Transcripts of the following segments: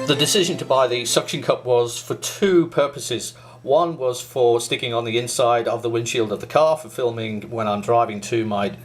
The decision to buy the suction cup was for two purposes. One was for sticking on the inside of the windshield of the car for filming when I'm driving to my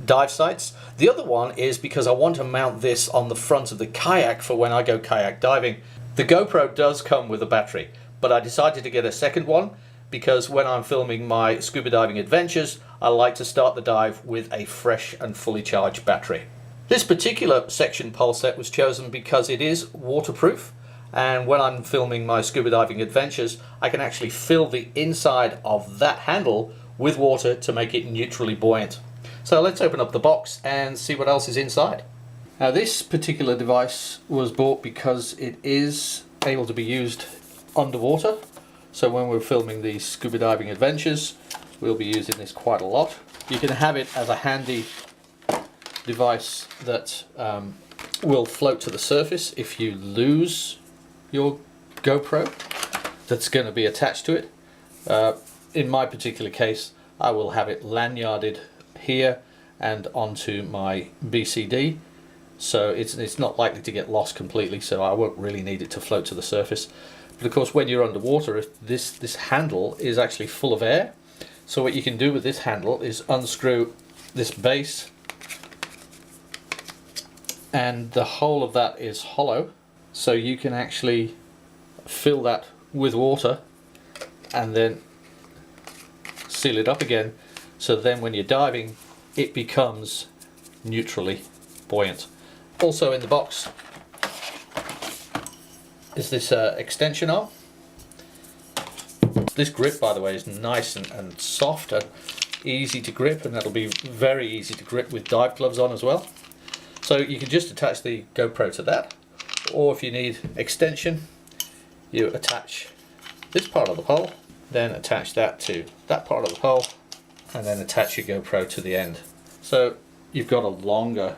dive sites. The other one is because I want to mount this on the front of the kayak for when I go kayak diving. The GoPro does come with a battery, but I decided to get a second one because when I'm filming my scuba diving adventures, I like to start the dive with a fresh and fully charged battery. This particular section pole set was chosen because it is waterproof, and when I'm filming my scuba diving adventures, I can actually fill the inside of that handle with water to make it neutrally buoyant. So let's open up the box and see what else is inside. Now this particular device was bought because it is able to be used underwater. So when we're filming these scuba diving adventures, we'll be using this quite a lot. You can have it as a handy device that will float to the surface if you lose your GoPro that's going to be attached to it. In my particular case, I will have it lanyarded here and onto my BCD, so it's not likely to get lost completely, so I won't really need it to float to the surface. But of course when you're underwater, if this handle is actually full of air, so what you can do with this handle is unscrew this base, and the whole of that is hollow, so you can actually fill that with water and then seal it up again, so then when you're diving it becomes neutrally buoyant. Also in the box is this extension arm. This grip, by the way, is nice and soft and easy to grip, and that'll be very easy to grip with dive gloves on as well. So you can just attach the GoPro to that, or if you need extension, you attach this part of the pole, then attach that to that part of the pole, and then attach your GoPro to the end. So you've got a longer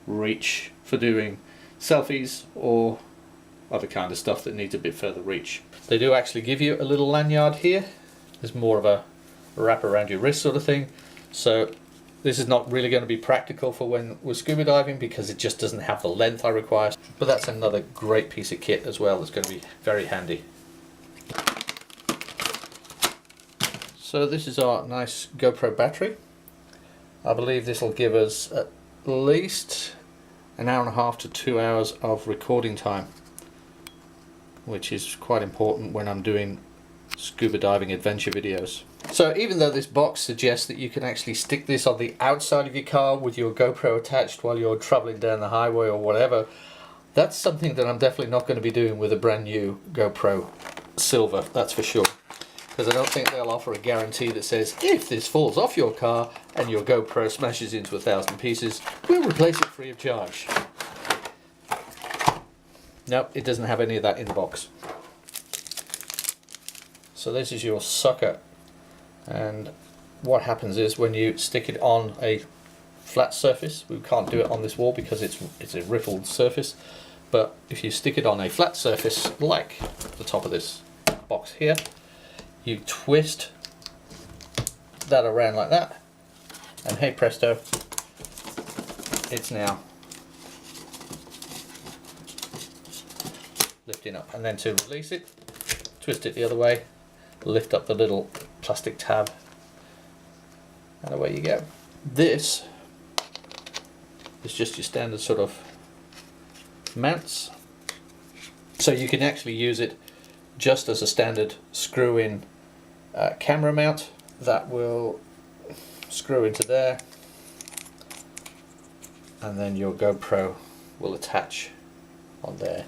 reach for doing selfies or other kind of stuff that needs a bit further reach. They do actually give you a little lanyard here. There's more of a wrap around your wrist sort of thing. So this is not really going to be practical for when we're scuba diving because it just doesn't have the length I require. But that's another great piece of kit as well that's going to be very handy. So this is our nice GoPro battery. I believe this will give us at least an hour and a half to 2 hours of recording time, which is quite important when I'm doing scuba diving adventure videos. So even though this box suggests that you can actually stick this on the outside of your car with your GoPro attached while you're traveling down the highway or whatever, that's something that I'm definitely not going to be doing with a brand new GoPro Silver, that's for sure. Because I don't think they'll offer a guarantee that says if this falls off your car and your GoPro smashes into 1,000 pieces, we'll replace it free of charge. Nope, it doesn't have any of that in the box. So this is your sucker, and what happens is when you stick it on a flat surface, we can't do it on this wall because it's a riffled surface, but if you stick it on a flat surface like the top of this box here, you twist that around like that, and hey presto, it's now lifting up. And then to release it, twist it the other way, lift up the little plastic tab, and away you go. This is just your standard sort of mounts, so you can actually use it just as a standard screw-in camera mount that will screw into there, and then your GoPro will attach on there.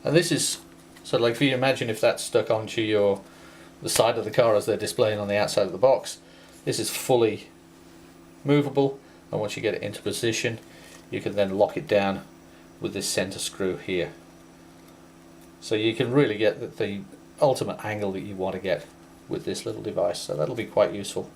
And this is sort of like, if you imagine if that's stuck onto the side of the car as they're displaying on the outside of the box, this is fully movable, and once you get it into position you can then lock it down with this center screw here. So you can really get the ultimate angle that you want to get with this little device, so that'll be quite useful.